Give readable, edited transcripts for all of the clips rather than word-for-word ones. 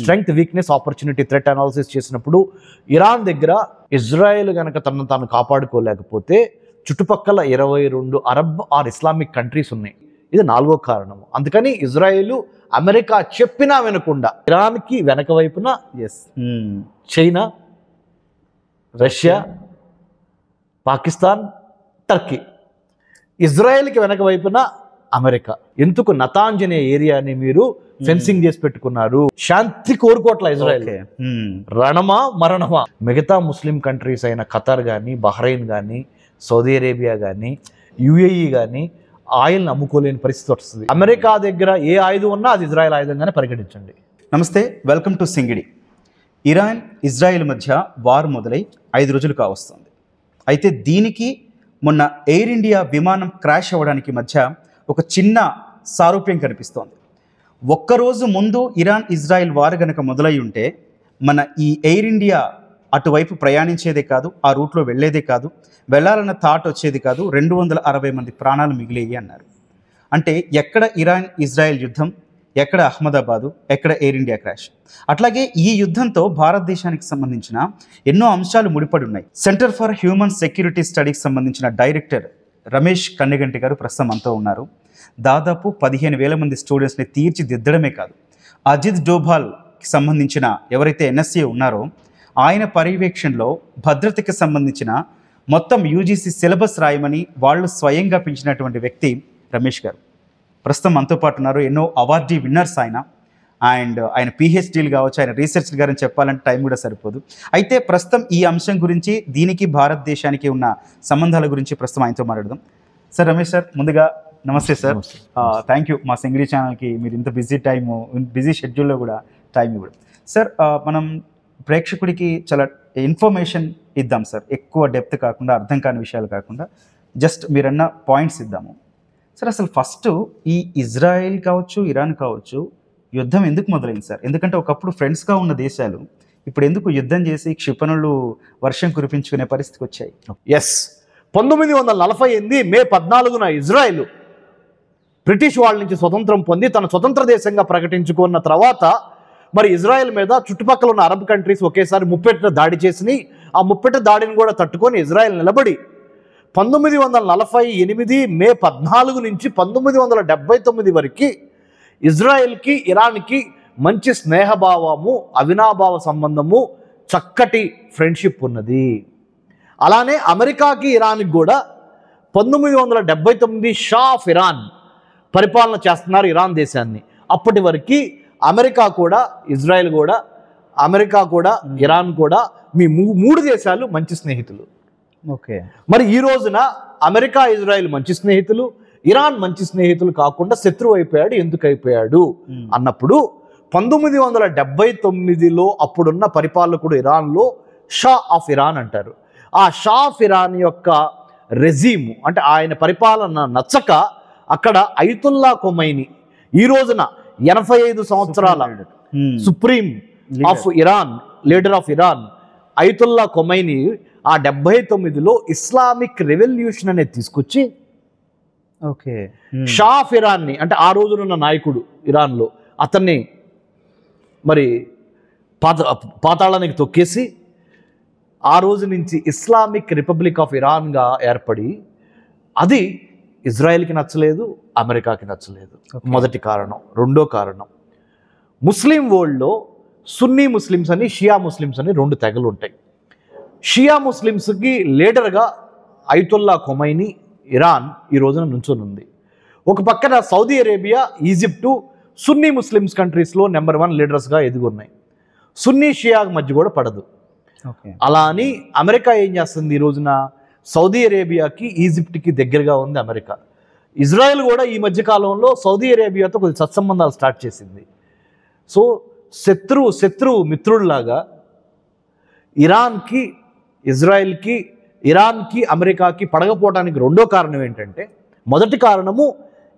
Strength, weakness, opportunity, threat analysis చేసినప్పుడు Iran దగ్గర Israel కనుక తనను తాను కాపాడుకోలేకపోతే చుట్టుపక్కల 22 అరబ్ ఆర్ ఇస్లామిక్ కంట్రీస్ ఉన్నాయి. ఇది 4వ కారణము. అందుకని ఇజ్రాయెల్ అమెరికా చెప్పినా వినకుండా ఇరాన్కి వెనక వైపున చైనా, రష్యా, పాకిస్తాన్, టర్కీ, ఇజ్రాయెల్కి వెనక వైపున అమెరికా. ఎందుకు నతాంజ్ అనే ఏరియాని మీరు ఫెన్సింగ్ చేసి పెట్టుకున్నారు? శాంతి కోరుకోట్ల ఇజ్రాయెల్. రణమా మరణమా? మిగతా ముస్లిం కంట్రీస్ అయిన ఖతర్ కానీ, బహ్రెయిన్ కానీ, సౌదీ అరేబియా కానీ, యుఏఈ కానీ ఆయిల్ని అమ్ముకోలేని పరిస్థితి వస్తుంది. అమెరికా దగ్గర ఏ ఆయుధం ఉన్నా అది ఇజ్రాయెల్ ఆయుధంగానే పరిగణించండి. నమస్తే, వెల్కమ్ టు సింగిడి. ఇరాన్ ఇజ్రాయెల్ మధ్య వార్ మొదలై 5 రోజులు కావస్తుంది. అయితే దీనికి మొన్న ఎయిర్ ఇండియా విమానం క్రాష్ అవ్వడానికి మధ్య ఒక చిన్న సారూప్యం కనిపిస్తోంది. ఒక్కరోజు ముందు ఇరాన్ ఇజ్రాయెల్ వార్ గనక మొదలై ఉంటే మన ఈ ఎయిర్ ఇండియా అటువైపు ప్రయాణించేదే కాదు, ఆ రూట్లో వెళ్ళేదే కాదు, వెళ్ళాలన్న థాట్ వచ్చేది కాదు, 260 మంది ప్రాణాలు మిగిలేయి అన్నారు. అంటే ఎక్కడ ఇరాన్ ఇజ్రాయెల్ యుద్ధం, ఎక్కడ అహ్మదాబాదు, ఎక్కడ ఎయిర్ ఇండియా క్రాష్. అట్లాగే ఈ యుద్ధంతో భారతదేశానికి సంబంధించిన ఎన్నో అంశాలు ముడిపడి ఉన్నాయి. సెంటర్ ఫర్ హ్యూమన్ సెక్యూరిటీ స్టడీకి సంబంధించిన డైరెక్టర్ రమేష్ కన్నెగంటి గారు ప్రస్తుతం అంతా ఉన్నారు. దాదాపు 15,000 మంది స్టూడెంట్స్ని తీర్చిదిద్దడమే కాదు, అజిత్ డోభాల్కి సంబంధించిన ఎవరైతే ఎన్ఎస్ఏ ఉన్నారో ఆయన పర్యవేక్షణలో భద్రతకి సంబంధించిన మొత్తం యూజీసీ సిలబస్ రాయమని వాళ్ళు స్వయంగా పెంచినటువంటి వ్యక్తి రమేష్ గారు ప్రస్తుతం మనతో పాటు ఉన్నారు. ఎన్నో అవార్డీ విన్నర్స్ ఆయన పిహెచ్డీలు కావచ్చు, ఆయన రీసెర్చ్ గారని చెప్పాలంటే టైం కూడా సరిపోదు. అయితే ప్రస్తుతం ఈ అంశం గురించి, దీనికి భారతదేశానికి ఉన్న సంబంధాల గురించి ప్రస్తుతం ఆయనతో మాట్లాడదాం. సార్ రమేష్ సార్, ముందుగా నమస్తే సార్. థ్యాంక్ యూ మా సింగిడి ఛానల్కి మీరు ఇంత బిజీ షెడ్యూల్లో కూడా టైం ఇవ్వడం. సార్ మనం ప్రేక్షకుడికి చాలా ఇన్ఫర్మేషన్ ఇద్దాం సార్, ఎక్కువ డెప్త్ కాకుండా, అర్థం కాని విషయాలు కాకుండా జస్ట్ మీరన్న పాయింట్స్ ఇద్దాము. సార్ అసలు ఫస్ట్ ఈ ఇజ్రాయెల్ కావచ్చు, ఇరాన్ కావచ్చు, యుద్ధం ఎందుకు మొదలైంది సార్? ఎందుకంటే ఒకప్పుడు ఫ్రెండ్స్గా ఉన్న దేశాలు ఇప్పుడు ఎందుకు యుద్ధం చేసి క్షిపణులు వర్షం కురిపించుకునే పరిస్థితికి వచ్చాయి? 1948 మే 14న ఇజ్రాయెల్ బ్రిటిష్ వాళ్ళ నుంచి స్వతంత్రం పొంది తన స్వతంత్ర దేశంగా ప్రకటించుకున్న తర్వాత మరి ఇజ్రాయెల్ మీద చుట్టుపక్కల ఉన్న అరబ్ కంట్రీస్ ఒకేసారి ముప్పెట దాడి చేసినాయి. ఆ ముప్పెట దాడిని కూడా తట్టుకొని ఇజ్రాయెల్ నిలబడి 1948 మే 14 నుంచి 1979 వరకు ఇజ్రాయెల్కి ఇరాన్కి మంచి స్నేహభావము, అవినాభావ సంబంధము, చక్కటి ఫ్రెండ్షిప్ ఉన్నది. అలానే అమెరికాకి ఇరాన్కి కూడా 1979 షా ఆఫ్ ఇరాన్ పరిపాలన చేస్తున్నారు ఇరాన్ దేశాన్ని. అప్పటి వరకు అమెరికా కూడా, ఇజ్రాయెల్ కూడా, అమెరికా కూడా, ఇరాన్ కూడా, మీ 3 దేశాలు మంచి స్నేహితులు. ఓకే, మరి ఈ రోజున అమెరికా, ఇజ్రాయెల్ మంచి స్నేహితులు, ఇరాన్ మంచి స్నేహితులు కాకుండా శత్రువు అయిపోయాడు. ఎందుకు అయిపోయాడు అన్నప్పుడు 1979లో అప్పుడున్న పరిపాలకుడు ఇరాన్లో షా ఆఫ్ ఇరాన్ అంటారు. ఆ షా ఆఫ్ ఇరాన్ యొక్క రెజీము అంటే ఆయన పరిపాలన నచ్చక అక్కడ అయతుల్లా ఖొమైనీ, ఈ రోజున 85 సంవత్సరాల supreme of Iran, leader of Iran Ayatollah Khomeini ఆ 79లో ఇస్లామిక్ రెవల్యూషన్ అనేది తీసుకొచ్చి షా ఆఫ్ ఇరాన్ని అంటే ఆ రోజునున్న నాయకుడు ఇరాన్లో అతన్ని మరి పాతాళానికి తొక్కేసి ఆ రోజు నుంచి ఇస్లామిక్ రిపబ్లిక్ ఆఫ్ ఇరాన్గా ఏర్పడి, అది ఇజ్రాయెల్కి నచ్చలేదు, అమెరికాకి నచ్చలేదు. మొదటి కారణం. రెండో కారణం, ముస్లిం వరల్డ్లో సున్నీ ముస్లిమ్స్ అని, షియా ముస్లిమ్స్ అని 2 తెగలు ఉంటాయి. షియా ముస్లిమ్స్కి లీడర్గా అయతుల్లా ఖొమైనీ ఇరాన్ ఈ రోజున నుంచొని ఉంది. ఒక పక్కన సౌదీ అరేబియా, ఈజిప్టు సున్నీ ముస్లిమ్స్ కంట్రీస్లో నెంబర్ 1 లీడర్స్గా ఎదుగున్నాయి. సున్నీ షియా మధ్య కూడా పడదు. అలా అని అమెరికా ఏం చేస్తుంది? ఈ రోజున సౌదీ అరేబియాకి, ఈజిప్ట్కి దగ్గరగా ఉంది అమెరికా. ఇజ్రాయెల్ కూడా ఈ మధ్యకాలంలో సౌదీ అరేబియాతో కొద్ది సత్సంబంధాలు స్టార్ట్ చేసింది. సో శత్రువు మిత్రుల్లాగా ఇరాన్కి, ఇజ్రాయెల్కి, ఇరాన్కి, అమెరికాకి పడకపోవడానికి రెండో కారణం ఏంటంటే, మొదటి కారణము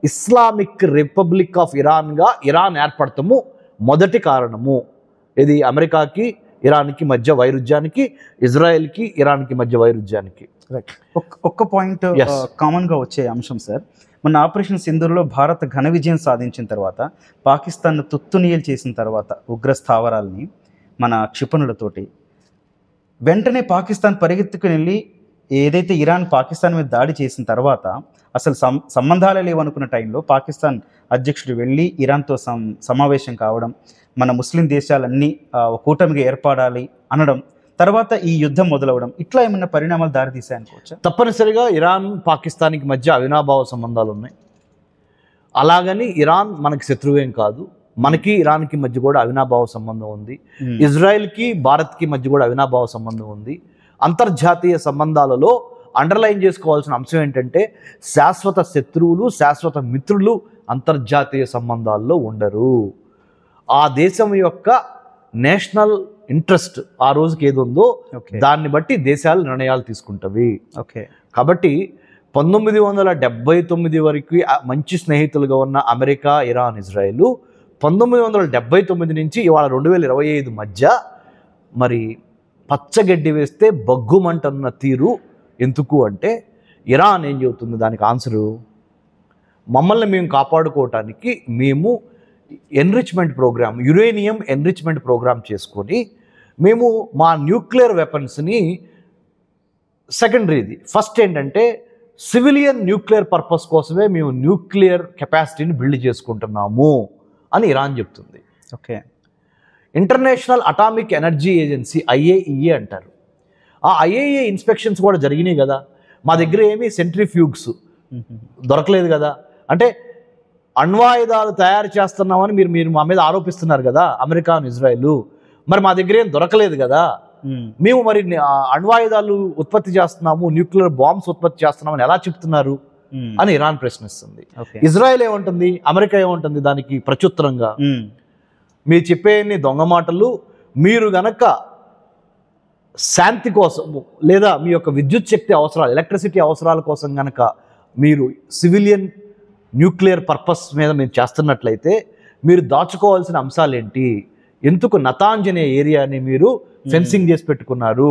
ఇస్లామిక్ రిపబ్లిక్ ఆఫ్ ఇరాన్గా ఇరాన్ ఏర్పడటము మొదటి కారణము. ఇది అమెరికాకి, ఇరాన్కి మధ్య వైరుధ్యానికి, ఇజ్రాయెల్కి, ఇరాన్కి మధ్య వైరుధ్యానికి. ఒక్క పాయింట్ కామన్గా వచ్చే అంశం సార్, మొన్న ఆపరేషన్ సింధూర్లో భారత్ ఘన విజయం సాధించిన తర్వాత పాకిస్తాన్ను తుత్తునియలు చేసిన తర్వాత ఉగ్ర స్థావరాల్ని మన క్షిపణులతోటి వెంటనే పాకిస్తాన్ పరిగెత్తుకుని వెళ్ళి ఏదైతే ఇరాన్ పాకిస్తాన్ మీద దాడి చేసిన తర్వాత అసలు సంబంధాలే లేవనుకున్న టైంలో పాకిస్తాన్ అధ్యక్షుడు వెళ్ళి ఇరాన్తో సమావేశం కావడం, మన ముస్లిం దేశాలన్నీ ఒక కూటమిగా ఏర్పడాలి అనడం, తర్వాత ఈ యుద్ధం మొదలవడం, ఇట్లా ఏమన్నా పరిణామాలు దారితీసాయనుకోవచ్చా? తప్పనిసరిగా ఇరాన్ పాకిస్తాన్కి మధ్య అవినాభావ సంబంధాలు ఉన్నాయి. అలాగని ఇరాన్ మనకి శత్రువేం కాదు, మనకి ఇరాన్కి మధ్య కూడా అవినాభావ సంబంధం ఉంది. ఇజ్రాయెల్కి భారత్కి మధ్య కూడా అవినాభావ సంబంధం ఉంది. అంతర్జాతీయ సంబంధాలలో అండర్లైన్ చేసుకోవాల్సిన అంశం ఏంటంటే శాశ్వత శత్రువులు, శాశ్వత మిత్రులు అంతర్జాతీయ సంబంధాల్లో ఉండరు. ఆ దేశం యొక్క నేషనల్ ఇంట్రెస్ట్ ఆ రోజుకి ఏది ఉందో దాన్ని బట్టి దేశాలు నిర్ణయాలు తీసుకుంటవి. కాబట్టి 1979 వరకు మంచి స్నేహితులుగా ఉన్న అమెరికా, ఇరాన్, ఇజ్రాయెల్ 1979 నుంచి ఇవాళ 2025 మధ్య మరి పచ్చగడ్డి వేస్తే బగ్గుమంటున్న తీరు ఎందుకు అంటే ఇరాన్ ఏం చెబుతుంది దానికి ఆన్సరు, మమ్మల్ని మేము కాపాడుకోవటానికి మేము enrichment program, uranium enrichment program చేసుకొని మేము మా న్యూక్లియర్ వెపన్స్ని సెకండరీది, ఫస్ట్ ఏంటంటే సివిలియన్ న్యూక్లియర్ పర్పస్ కోసమే మేము న్యూక్లియర్ కెపాసిటీని బిల్డ్ చేసుకుంటున్నాము అని ఇరాన్ చెప్తుంది. International atomic energy agency IAEA అంటారు. ఆ IAEA ఇన్స్పెక్షన్స్ కూడా జరిగినాయి కదా. మా దగ్గర ఏమీ సెంట్రిఫ్యూగ్స్ దొరకలేదు కదా. అంటే అణ్వాయుధాలు తయారు చేస్తున్నామని మీరు మా మీద ఆరోపిస్తున్నారు కదా అమెరికా, ఇజ్రాయెల్. మరి మా దగ్గర ఏం దొరకలేదు కదా, మేము మరి అణ్వాయుధాలు ఉత్పత్తి చేస్తున్నాము, న్యూక్లియర్ బాంబ్స్ ఉత్పత్తి చేస్తున్నామని ఎలా చెప్తున్నారు అని ఇరాన్ ప్రశ్నిస్తుంది. ఇజ్రాయెల్ ఏమంటుంది, అమెరికా ఏమంటుంది దానికి ప్రత్యుత్తరంగా, మీరు చెప్పేన్ని దొంగ మాటలు, మీరు గనక శాంతి కోసం లేదా మీ యొక్క విద్యుత్ శక్తి అవసరాలు, ఎలక్ట్రిసిటీ అవసరాల కోసం గనక మీరు సివిలియన్ న్యూక్లియర్ పర్పస్ మీద మీరు చేస్తున్నట్లయితే మీరు దాచుకోవాల్సిన అంశాలు ఏంటి, ఎందుకు నతాంజ్ అనే ఏరియాని మీరు ఫెన్సింగ్ చేసి పెట్టుకున్నారు,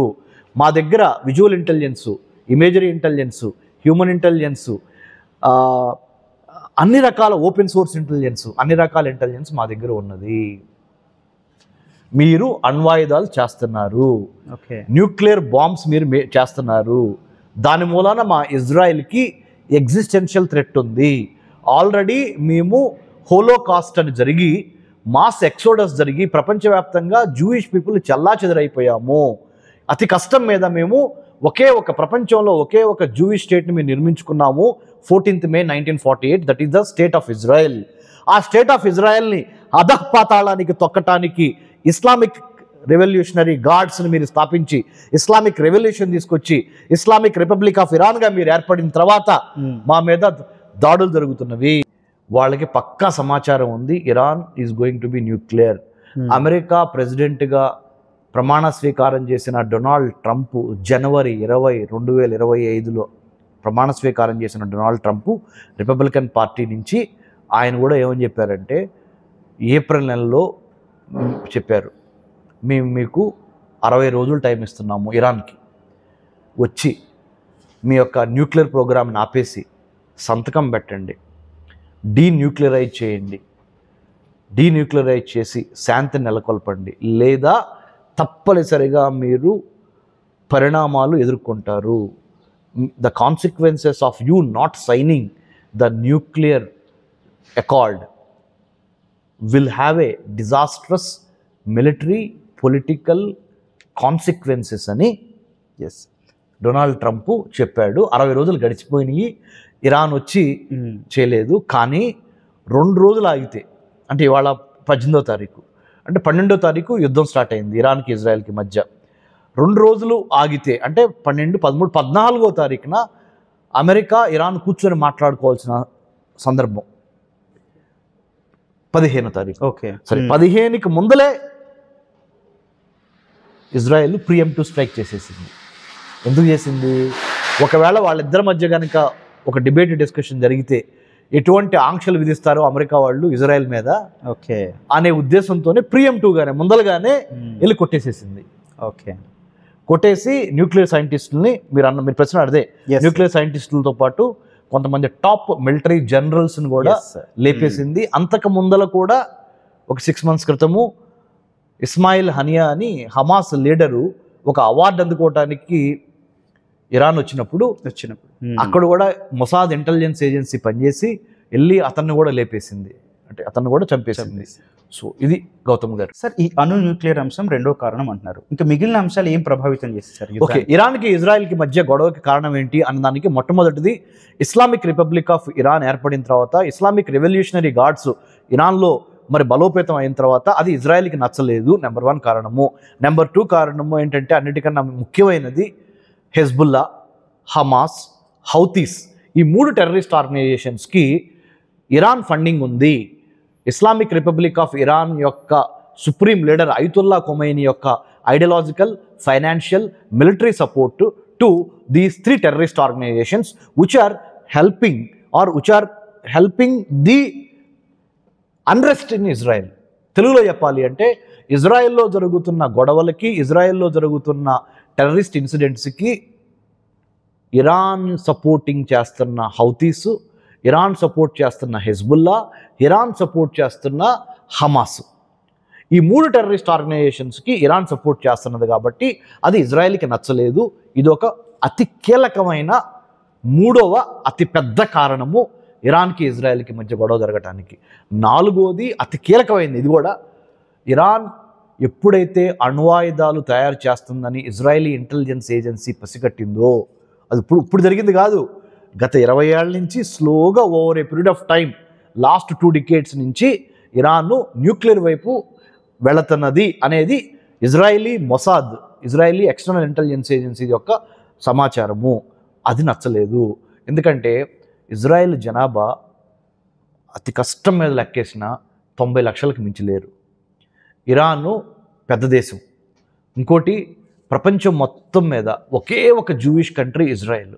మా దగ్గర visual intelligence, imagery intelligence, human intelligence, అన్ని రకాల ఓపెన్ సోర్స్ ఇంటెలిజెన్స్, అన్ని రకాల ఇంటెలిజెన్స్ మా దగ్గర ఉన్నది. మీరు అణ్వాయుధాలు చేస్తున్నారు, న్యూక్లియర్ బాంబ్స్ మీరు చేస్తున్నారు, దాని మూలాన మా ఇజ్రాయెల్కి ఎగ్జిస్టెన్షియల్ థ్రెట్ ఉంది. ఆల్రెడీ మేము హోలోకాస్ట్ అని జరిగి, మాస్ ఎక్సోడస్ జరిగి ప్రపంచవ్యాప్తంగా జూయిష్ పీపుల్ చెల్లాచెదరైపోయాము. అతి కష్టం మీద మేము ప్రపంచంలో ఒకే ఒక జూయిష్ స్టేట్ని మేము నిర్మించుకున్నాము. 14th May 1948, that is the state of Israel. ఆ స్టేట్ ఆఫ్ ఇజ్రాయెల్ని అధఃపాతాళానికి తొక్కటానికి ఇస్లామిక్ రెవల్యూషనరీ గార్డ్స్ని మీరు స్థాపించి, ఇస్లామిక్ రెవల్యూషన్ తీసుకొచ్చి, ఇస్లామిక్ రిపబ్లిక్ ఆఫ్ ఇరాన్గా మీరు ఏర్పడిన తర్వాత మా మీద దాడులు జరుగుతున్నవి. వాళ్ళకి పక్కా సమాచారం ఉంది, Iran is going to be nuclear. America ప్రెసిడెంట్గా ప్రమాణ స్వీకారం చేసిన డొనాల్డ్ ట్రంప్ జనవరి 20, 2025లో ప్రమాణ స్వీకారం చేసిన డొనాల్డ్ ట్రంప్ రిపబ్లికన్ పార్టీ నుంచి ఆయన కూడా ఏమని చెప్పారంటే ఏప్రిల్ నెలలో చెప్పారు, మేము మీకు 60 రోజులు టైం ఇస్తున్నాము, ఇరాన్కి వచ్చి మీ యొక్క న్యూక్లియర్ ప్రోగ్రామ్ని ఆపేసి సంతకం పెట్టండి, డీన్యూక్లియరైజ్ చేయండి, డీన్యూక్లియరైజ్ చేసి శాంతిని నెలకొల్పండి, లేదా తప్పనిసరిగా మీరు పరిణామాలు ఎదుర్కొంటారు. The consequences of you not signing the nuclear accord will have a disastrous military political consequences అని డొనాల్డ్ ట్రంప్ చెప్పాడు. 60 రోజులు గడిచిపోయినాయి, ఇరాన్ వచ్చి చేయలేదు. కానీ 2 రోజులు ఆగితే, అంటే ఇవాళ 18వ తారీఖు, అంటే 12వ తారీఖు యుద్ధం స్టార్ట్ అయింది ఇరాన్కి ఇజ్రాయెల్కి మధ్య. 2 రోజులు ఆగితే అంటే 12, 13, 14వ తారీఖున అమెరికా, ఇరాన్ కూర్చొని మాట్లాడుకోవాల్సిన సందర్భం 15వ తారీఖు. సరే, 15కి ముందలే ఇజ్రాయెల్ ప్రియంప్టివ్ స్ట్రైక్ చేసేసింది. ఎందుకు చేసింది? ఒకవేళ వాళ్ళిద్దరి మధ్య కనుక ఒక డిబేట్ డిస్కషన్ జరిగితే ఎటువంటి ఆంక్షలు విధిస్తారో అమెరికా వాళ్ళు ఇజ్రాయెల్ మీద అనే ఉద్దేశంతోనే ప్రియంప్టివ్గానే ముందలుగానే వెళ్ళి కొట్టేసేసింది. కొట్టేసి న్యూక్లియర్ సైంటిస్టులని, మీరు ప్రశ్న అడితే న్యూక్లియర్ సైంటిస్టులతో పాటు కొంతమంది టాప్ మిలిటరీ జనరల్స్ని కూడా Yes, sir. లేపేసింది. అంతకు ముందల కూడా ఒక 6 months క్రితము ఇస్మాయిల్ హనియా అని హమాస్ లీడరు ఒక అవార్డు అందుకోవటానికి ఇరాన్ వచ్చినప్పుడు అక్కడ కూడా మొసాద్ ఇంటెలిజెన్స్ ఏజెన్సీ పనిచేసి వెళ్ళి అతన్ని కూడా లేపేసింది, అంటే అతన్ని కూడా చంపేసింది. సో ఇది గౌతమ్ గారు. సార్, ఈ అణు న్యూక్లియర్ అంశం రెండో కారణం అంటున్నారు. ఇంకా మిగిలిన అంశాలు ఏం ప్రభావితం చేస్తాయి సార్? ఓకే, ఇరాన్కి ఇజ్రాయెల్కి మధ్య గొడవకి కారణం ఏంటి అన్నదానికి మొట్టమొదటిది ఇస్లామిక్ రిపబ్లిక్ ఆఫ్ ఇరాన్ ఏర్పడిన తర్వాత ఇస్లామిక్ రెవల్యూషనరీ గార్డ్స్ ఇరాన్లో మరి బలోపేతం అయిన తర్వాత అది ఇజ్రాయెల్కి నచ్చలేదు. నెంబర్ 1 కారణము. నెంబర్ 2 కారణము ఏంటంటే అన్నిటికన్నా ముఖ్యమైనది హెజ్బుల్లా, హమాస్, హౌతీస్ ఈ 3 టెర్రరిస్ట్ ఆర్గనైజేషన్స్కి ఇరాన్ ఫండింగ్ ఉంది. ఇస్లామిక్ రిపబ్లిక్ ఆఫ్ ఇరాన్ యొక్క సుప్రీం లీడర్ అయతుల్లా ఖొమైనీ యొక్క ideological, financial, military support to these 3 terrorist organisations which are helping the unrest in Israel. తెలుగులో చెప్పాలి అంటే ఇజ్రాయెల్లో జరుగుతున్న గొడవలకి, ఇజ్రాయెల్లో జరుగుతున్న టెర్రరిస్ట్ ఇన్సిడెంట్స్కి ఇరాన్ సపోర్టింగ్ చేస్తున్న హౌతీస్, ఇరాన్ సపోర్ట్ చేస్తున్న హెజ్బుల్లా, ఇరాన్ సపోర్ట్ చేస్తున్న హమాస్ ఈ 3 టెర్రరిస్ట్ ఆర్గనైజేషన్స్కి ఇరాన్ సపోర్ట్ చేస్తున్నది కాబట్టి అది ఇజ్రాయెల్కి నచ్చలేదు. ఇది ఒక అతి కీలకమైన 3వ అతి పెద్ద కారణము ఇరాన్కి ఇజ్రాయెల్కి మధ్య గొడవ జరగటానికి. 4వది అతి కీలకమైనది, ఇది కూడా ఇరాన్ ఎప్పుడైతే అణ్వాయుధాలు తయారు చేస్తుందని ఇజ్రాయలీ ఇంటెలిజెన్స్ ఏజెన్సీ పసిగట్టిందో, అది ఇప్పుడు జరిగింది కాదు, గత 20 ఏళ్ళ నుంచి స్లోగా over a period of time last 2 decades నుంచి ఇరాన్ను న్యూక్లియర్ వైపు వెళుతున్నది అనేది Israeli Mossad, Israeli external intelligence agency యొక్క సమాచారము. అది నచ్చలేదు. ఎందుకంటే ఇజ్రాయెల్ జనాభా అతి కష్టం మీద లెక్కేసిన 90 లక్షలకు మించి లేరు. ఇరాను పెద్ద దేశం. ఇంకోటి ప్రపంచం మొత్తం మీద ఒకే ఒక జూయిష్ కంట్రీ ఇజ్రాయెల్.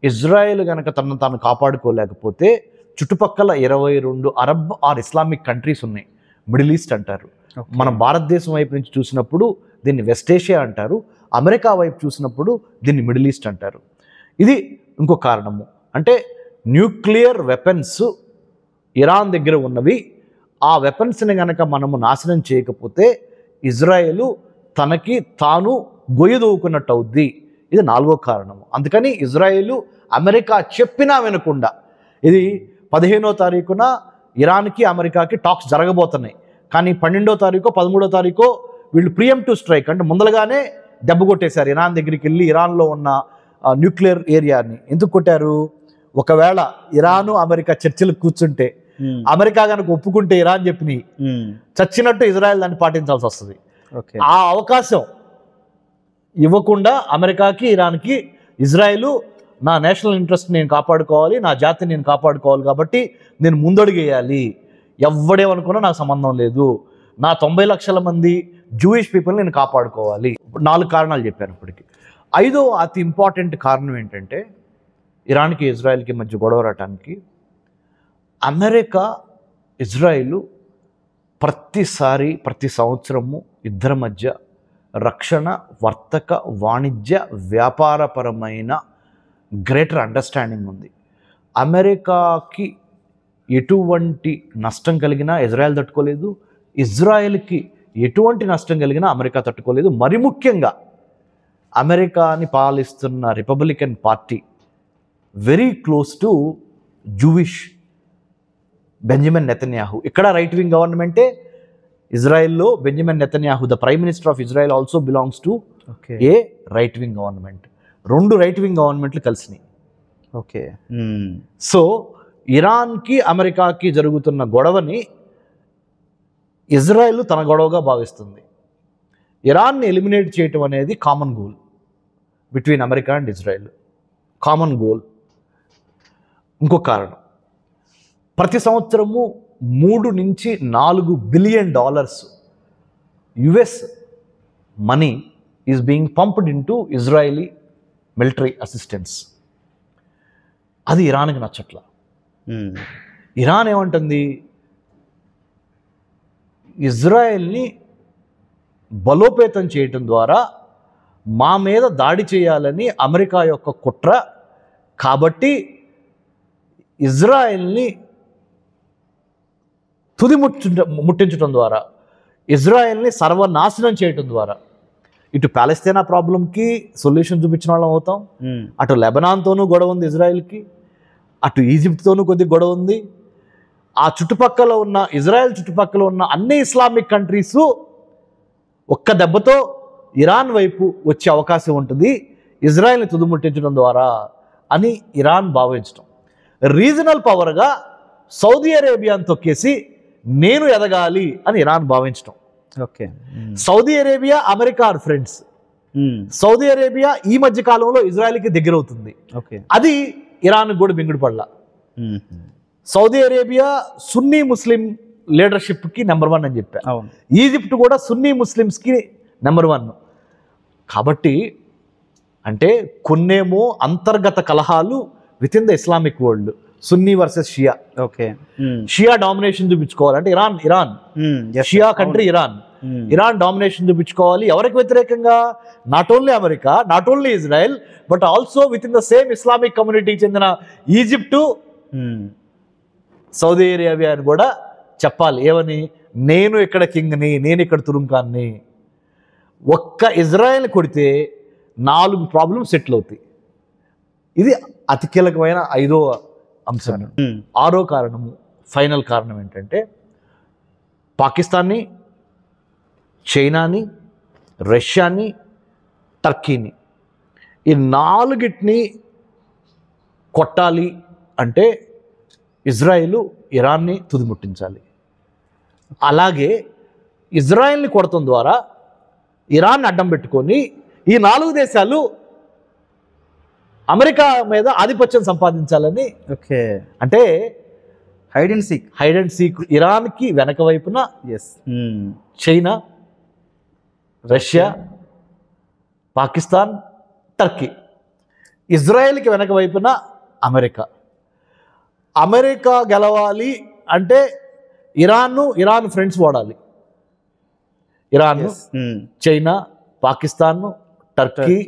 ఇజ్రాయెల్ కనుక తనను తాను కాపాడుకోలేకపోతే చుట్టుపక్కల 22 అరబ్ ఆర్ ఇస్లామిక్ కంట్రీస్ ఉన్నాయి. మిడిల్ ఈస్ట్ అంటారు. మన భారతదేశం వైపు నుంచి చూసినప్పుడు దీన్ని వెస్ట్ ఏషియా అంటారు. అమెరికా వైపు చూసినప్పుడు దీన్ని మిడిల్ ఈస్ట్ అంటారు. ఇది ఇంకో కారణము. అంటే న్యూక్లియర్ వెపన్స్ ఇరాన్ దగ్గర ఉన్నవి. ఆ వెపన్స్ని కనుక మనము నాశనం చేయకపోతే ఇజ్రాయెల్ తనకి తాను గొయ్యి దూకున్నట్టు అవుద్ది. ఇది 4వ కారణము. అందుకని ఇజ్రాయెల్ అమెరికా చెప్పినా వినకుండా, ఇది 15వ తారీఖున ఇరాన్కి అమెరికాకి టాక్స్ జరగబోతున్నాయి. కానీ 12వ తారీఖు 13వ తారీఖు వీళ్ళు ప్రియంప్టివ్ స్ట్రైక్ అంటే ముందలుగానే దెబ్బ కొట్టేశారు. ఇరాన్ దగ్గరికి వెళ్ళి ఇరాన్లో ఉన్న న్యూక్లియర్ ఏరియాని ఎందుకు కొట్టారు? ఒకవేళ ఇరాను అమెరికా చర్చలకు కూర్చుంటే, అమెరికా కనుక ఒప్పుకుంటే ఇరాన్ చెప్పినాయి చచ్చినట్టు ఇజ్రాయెల్ దాన్ని పాటించాల్సి వస్తుంది. ఆ అవకాశం ఇవ్వకుండా అమెరికాకి, ఇరాన్కి ఇజ్రాయెల్ నా నేషనల్ ఇంట్రెస్ట్ నేను కాపాడుకోవాలి, నా జాతిని నేను కాపాడుకోవాలి కాబట్టి నేను ముందడుగేయాలి, ఎవడేమనుకున్నా నాకు సంబంధం లేదు, నా 90 లక్షల మంది జూయిష్ పీపుల్ని నేను కాపాడుకోవాలి. 4 కారణాలు చెప్పాను ఇప్పటికి. 5వ అతి ఇంపార్టెంట్ కారణం ఏంటంటే ఇరాన్కి ఇజ్రాయెల్కి మధ్య గొడవ రావటానికి అమెరికా, ఇజ్రాయెల్ ప్రతి సంవత్సరము ఇద్దరి మధ్య రక్షణ, వర్తక, వాణిజ్య, వ్యాపారపరమైన గ్రేటర్ అండర్స్టాండింగ్ ఉంది. అమెరికాకి ఎటువంటి నష్టం కలిగినా ఇజ్రాయెల్ తట్టుకోలేదు, ఇజ్రాయెల్కి ఎటువంటి నష్టం కలిగినా అమెరికా తట్టుకోలేదు. మరి ముఖ్యంగా అమెరికాని పాలిస్తున్న Republican party very close to Jewish Benjamin Netanyahu. ఇక్కడ రైట్ వింగ్ గవర్నమెంటే. ఇజ్రాయెల్లో Benjamin Netanyahu the prime minister of Israel also belongs to a right wing government. 2 right wing గవర్నమెంట్లు కలిసినాయి. ఓకే. సో ఇరాన్కి అమెరికాకి జరుగుతున్న గొడవని ఇజ్రాయెల్ తన గొడవగా భావిస్తుంది. ఇరాన్ని ఎలిమినేట్ చేయటం అనేది common goal between America and Israel. Common goal. ఇంకో కారణం, ప్రతి సంవత్సరము $3 నుంచి $4 billion US money is being pumped in to Israeli military assistance. అది ఇరాన్కి నచ్చట్ల. ఇరాన్ ఏమంటుంది, ఇజ్రాయెల్ని బలోపేతం చేయటం ద్వారా మా మీద దాడి చేయాలని అమెరికా యొక్క కుట్ర, కాబట్టి ఇజ్రాయెల్ని ముట్టించడం ద్వారా, ఇజ్రాయెల్ని సర్వనాశనం చేయటం ద్వారా ఇటు పాలస్తీనా ప్రాబ్లంకి సొల్యూషన్ చూపించిన వాళ్ళం అవుతాం, అటు లెబనాన్తోనూ గొడవ ఉంది ఇజ్రాయెల్కి, అటు ఈజిప్ట్తోనూ కొద్ది గొడవ ఉంది. ఆ చుట్టుపక్కల ఉన్న ఇజ్రాయెల్ చుట్టుపక్కల ఉన్న అన్ని ఇస్లామిక్ కంట్రీసు ఒక్క దెబ్బతో ఇరాన్ వైపు వచ్చే అవకాశం ఉంటుంది ఇజ్రాయెల్ని తుదిముట్టించడం ద్వారా అని ఇరాన్ భావించడం. రీజనల్ పవర్గా సౌదీ అరేబియాను తొక్కేసి నేను ఎదగాలి అని ఇరాన్ భావించడం. Okay, Saudi Arabia America are friends. Saudi Arabia ఈ మధ్య కాలంలో ఇజ్రాయెల్కి దగ్గర అవుతుంది. ఓకే, అది ఇరాన్ కూడా మింగుడు పడలా. సౌదీ అరేబియా సున్నీ ముస్లిం లీడర్షిప్కి నెంబర్ 1 అని చెప్పా. ఈజిప్ట్ కూడా సున్నీ ముస్లిమ్స్కి నెంబర్ 1. కాబట్టి అంటే కొన్నేమో అంతర్గత కలహాలు within the Islamic world, Sunni versus Shia. Okay, Shia domination చూపించుకోవాలంటే Iran Shia country Iran domination చూపించుకోవాలి. ఎవరికి వ్యతిరేకంగా? Not only America, not only Israel, but also within the same Islamic కమ్యూనిటీకి చెందిన ఈజిప్టు, సౌదీ అరేబియాని కూడా చెప్పాలి. ఏమని? నేను ఇక్కడ కింగ్ని, నేను ఇక్కడ తురుంకాన్ని. ఒక్క ఇజ్రాయెల్ కొడితే 4 ప్రాబ్లమ్స్ సెటిల్ అవుతాయి. ఇది అతి కీలకమైన 5వ అంశం. 6వ కారణము, ఫైనల్ కారణం ఏంటంటే పాకిస్తాన్ని, చైనాని, రష్యాని, టర్కీని, ఈ 4టిని కొట్టాలి అంటే ఇజ్రాయిల్ ఇరాన్ని తుదిముట్టించాలి. అలాగే ఇజ్రాయెల్ని కొడటం ద్వారా ఇరాన్ అడ్డం పెట్టుకొని ఈ 4 దేశాలు అమెరికా మీద ఆధిపత్యం సంపాదించాలని. ఓకే, అంటే హైడ్ అండ్ సీక్. ఇరాన్కి వెనక వైపున చైనా, రష్యా, పాకిస్తాన్, టర్కీ. ఇజ్రాయెల్కి వెనక వైపున అమెరికా. అమెరికా గెలవాలి అంటే ఇరాన్ ఫ్రెండ్స్ ఓడాలి. ఇరాన్, చైనా, పాకిస్తాన్, టర్కీ,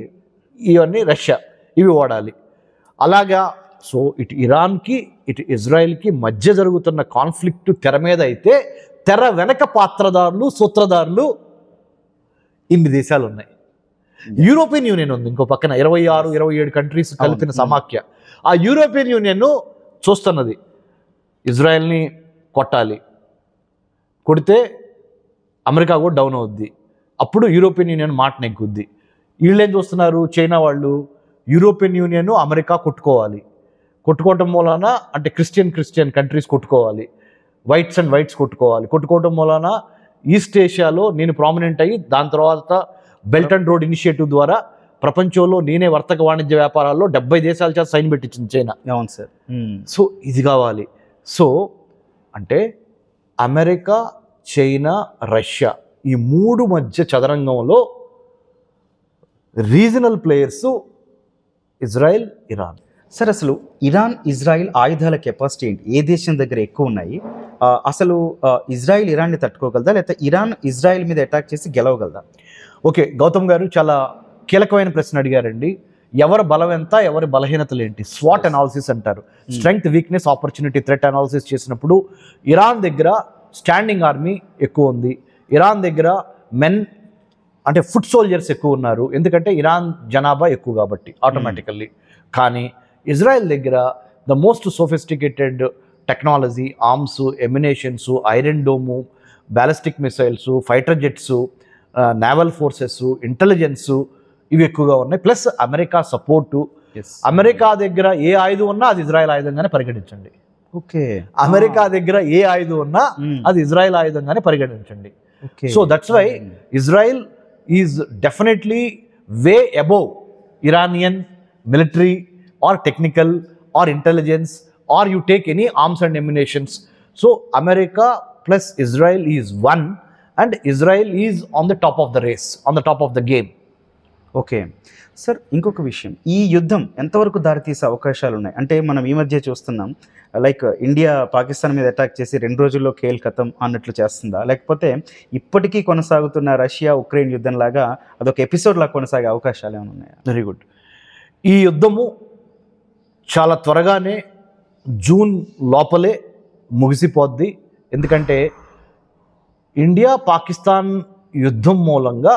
ఇవన్నీ రష్యా, ఇవి ఓడాలి. అలాగా సో ఇటు ఇరాన్కి ఇటు ఇజ్రాయెల్కి మధ్య జరుగుతున్న కాన్ఫ్లిక్ట్ తెర మీద అయితే తెర వెనక పాత్రదారులు, సూత్రధారులు ఇన్ని దేశాలు ఉన్నాయి. యూరోపియన్ యూనియన్ ఉంది ఇంకో పక్కన, 26-27 కంట్రీస్ కలిపిన సమాఖ్య. ఆ యూరోపియన్ యూనియన్ చూస్తున్నది ఇజ్రాయెల్ని కొట్టాలి, కొడితే అమెరికా కూడా డౌన్ అవుద్ది, అప్పుడు యూరోపియన్ యూనియన్ మాట నెగ్గుద్ది. వీళ్ళేం చూస్తున్నారు? చైనా వాళ్ళు యూరోపియన్ యూనియన్ అమెరికా కొట్టుకోవటం మూలాన అంటే క్రిస్టియన్ కంట్రీస్ కొట్టుకోవాలి, వైట్స్ కొట్టుకోవటం మూలాన ఈస్ట్ ఏషియాలో నేను ప్రామినెంట్ అయ్యి దాని తర్వాత బెల్ట్ అండ్ రోడ్ ఇనిషియేటివ్ ద్వారా ప్రపంచంలో నేనే వర్తక వాణిజ్య వ్యాపారాల్లో 70 దేశాల చేత సైన్ పెట్టించింది చైనా. అవును సార్. సో ఇది కావాలి. సో అంటే అమెరికా, చైనా, రష్యా ఈ 3 మధ్య చదరంగంలో regional players Israel, Iran. Sir అసలు ఇరాన్, ఇజ్రాయిల్ ఆయుధాల కెపాసిటీ ఏంటి? ఏ దేశం దగ్గర ఎక్కువ ఉన్నాయి? అసలు ఇజ్రాయిల్ ఇరాన్ని తట్టుకోగలదా, లేకపోతే ఇరాన్ ఇజ్రాయిల్ మీద అటాక్ చేసి గెలవగలదా? ఓకే, గౌతమ్ గారు చాలా కీలకమైన ప్రశ్న అడిగారండి. ఎవరి బలం ఎంత, ఎవరి బలహీనతలు ఏంటి? స్వాట్ అనాలిసిస్ అంటారు. Strength, weakness, opportunity, threat analysis చేసినప్పుడు ఇరాన్ దగ్గర స్టాండింగ్ ఆర్మీ ఎక్కువ ఉంది, ఇరాన్ దగ్గర మెన్ అంటే ఫుట్ సోల్జర్స్ ఎక్కువ ఉన్నారు, ఎందుకంటే ఇరాన్ జనాభా ఎక్కువ కాబట్టి ఆటోమేటికల్లీ. కానీ ఇజ్రాయెల్ దగ్గర the most sophisticated technology, arms, ammunitions, iron dome, ballistic missiles, fighter jets, naval forces, intelligence ఇవి ఎక్కువగా ఉన్నాయి. Plus America support. అమెరికా దగ్గర ఏ ఆయుధం ఉన్నా అది ఇజ్రాయెల్ ఆయుధంగానే పరిగణించండి. ఓకే, అమెరికా దగ్గర ఏ ఆయుధం ఉన్నా అది ఇజ్రాయెల్ ఆయుధంగానే పరిగణించండి. So that's why Israel is definitely way above Iranian military or technical or intelligence or you take any arms and ammunitions. So America plus Israel is one and Israel is on the top of the race, on the top of the game. Okay sir, ఇంకొక విషయం, ఈ యుద్ధం ఎంతవరకు దారితీసే అవకాశాలు ఉన్నాయి? అంటే మనం ఈ మధ్య చూస్తున్నాం, లైక్ ఇండియా పాకిస్తాన్ మీద అటాక్ చేసి 2 రోజుల్లో ఖేల్ ఖతం అన్నట్లు చేస్తుందా, లేకపోతే ఇప్పటికీ కొనసాగుతున్న రష్యా ఉక్రెయిన్ యుద్ధం లాగా అదొక ఎపిసోడ్ లాగా కొనసాగే అవకాశాలు ఏమైనా ఉన్నాయా? Very good. ఈ యుద్ధము చాలా త్వరగానే జూన్ లోపలే ముగిసిపోద్ది. ఎందుకంటే ఇండియా పాకిస్తాన్ యుద్ధం మూలంగా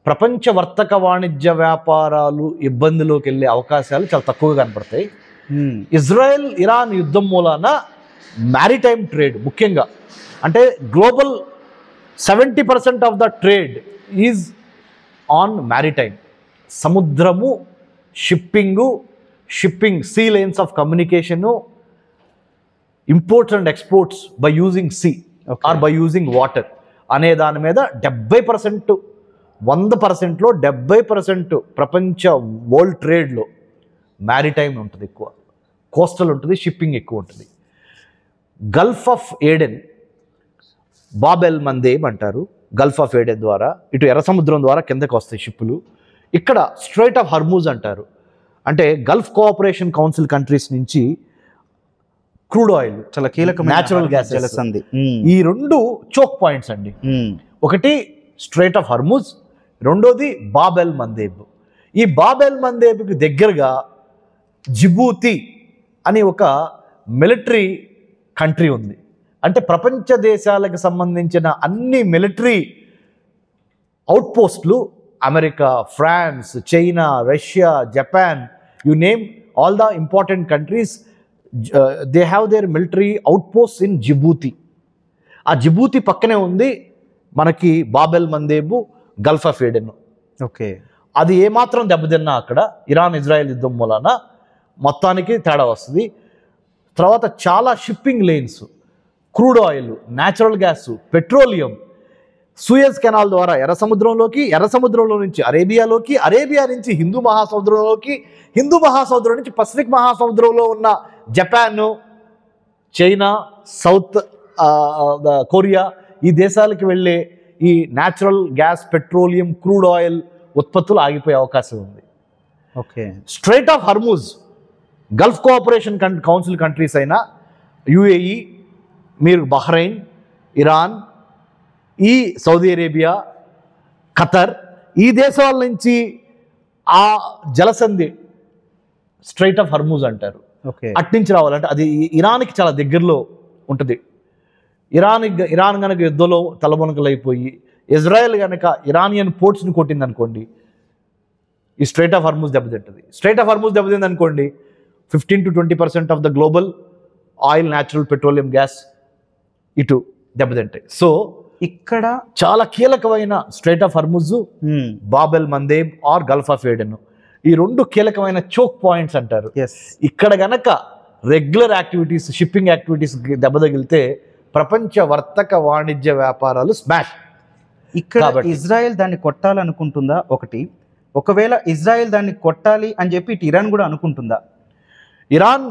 ప్రపంచ వర్తక వాణిజ్య వ్యాపారాలు ఇబ్బందిలోకి వెళ్ళే అవకాశాలు చాలా తక్కువగా కనపడతాయి. ఇజ్రాయెల్ ఇరాన్ యుద్ధం మూలాన మ్యారిటైమ్ ట్రేడ్ ముఖ్యంగా, అంటే global 70% of the trade is on maritime. సముద్రము, shipping sea lanes of communication, imports and exports by using sea or by using water అనే దాని మీద 70%, 100%లో 70% ప్రపంచ వరల్డ్ ట్రేడ్లో మ్యారిటైమ్ ఉంటుంది, ఎక్కువ కోస్టల్ ఉంటుంది, షిప్పింగ్ ఎక్కువ ఉంటుంది. Gulf of Aden, Bab el Mandeb అంటారు. గల్ఫ్ ఆఫ్ ఏడెన్ ద్వారా ఇటు ఎర్ర సముద్రం ద్వారా కిందకు వస్తాయి షిప్పులు. ఇక్కడ స్ట్రైట్ ఆఫ్ హర్మూజ్ అంటారు, అంటే గల్ఫ్ కోఆపరేషన్ కౌన్సిల్ కంట్రీస్ నుంచి క్రూడ్ ఆయిల్, చాలా కీలకమైన న్యాచురల్ గ్యాస్ జలసంధి. ఈ రెండు చోక్ పాయింట్స్ అండి. ఒకటి స్ట్రైట్ ఆఫ్ హర్మూజ్, రెండోది బాబ్ ఎల్ మందేబ్. ఈ బాబ్ ఎల్ మందేబ్కి దగ్గరగా జిబూతి అని ఒక మిలిటరీ కంట్రీ ఉంది. అంటే ప్రపంచ దేశాలకు సంబంధించిన అన్ని మిలిటరీ అవుట్పోస్ట్లు, America, France, China, Russia, Japan, you name all the important countries, they have their military outpost in Djibouti. ఆ జిబూతి పక్కనే ఉంది మనకి Bab el Mandeb, Gulf of Aden. Okay, అది ఏమాత్రం దెబ్బతిన్నా అక్కడ ఇరాన్ ఇజ్రాయెల్ యుద్ధం మూలాన మొత్తానికి తేడా వస్తుంది. తర్వాత చాలా shipping lanes, crude oil, natural gas, petroleum Suez canal ద్వారా ఎర్ర సముద్రంలోకి, ఎర్ర సముద్రంలో నుంచి అరేబియాలోకి, అరేబియా నుంచి హిందూ మహాసముద్రంలోకి, హిందూ మహాసముద్రం నుంచి పసిఫిక్ మహాసముద్రంలో ఉన్న జపాన్, చైనా, సౌత్ కొరియా ఈ దేశాలకు వెళ్ళే ఈ natural gas, petroleum, crude oil ఉత్పత్తులు ఆగిపోయే అవకాశం ఉంది. Okay, straight of Hormuz Gulf cooperation council countries అయిన యుఏఈ, మీరు బహ్రెయిన్, ఇరాన్, ఈ సౌదీ అరేబియా, ఖతర్, ఈ దేశాల నుంచి ఆ జలసంధి స్ట్రైట్ ఆఫ్ హర్మూజ్ అంటారు. ఓకే, అట్నుంచి రావాలంటే అది ఇరాన్కి చాలా దగ్గరలో ఉంటుంది. ఇరాన్ కనుక యుద్ధంలో తలమునకలైపోయి ఇజ్రాయెల్ కనుక ఇరానియన్ పోర్ట్స్ని కొట్టింది అనుకోండి, ఈ స్ట్రైట్ ఆఫ్ హర్మూజ్ దెబ్బతింటుంది. స్ట్రైట్ ఆఫ్ హర్మూజ్ దెబ్బతింది అనుకోండి, 15 to 20% of the global oil, natural petroleum gas ఇటు దెబ్బతింటాయి. సో ఇక్కడ చాలా కీలకమైన strait of Hormuz, Bab el Mandeb or Gulf of Aden, ఈ రెండు కీలకమైన చోక్ పాయింట్స్ అంటారు. ఇక్కడ గనక రెగ్యులర్ యాక్టివిటీస్, షిప్పింగ్ యాక్టివిటీస్ దెబ్బ తగిలితే ప్రపంచ వర్తక వాణిజ్య వ్యాపారాలు స్మాష్. ఇక్కడ ఇజ్రాయెల్ దాన్ని కొట్టాలనుకుంటుందా? ఒకవేళ ఇజ్రాయెల్ దాన్ని కొట్టాలి అని చెప్పి ఇటు ఇరాన్ కూడా అనుకుంటుందా? ఇరాన్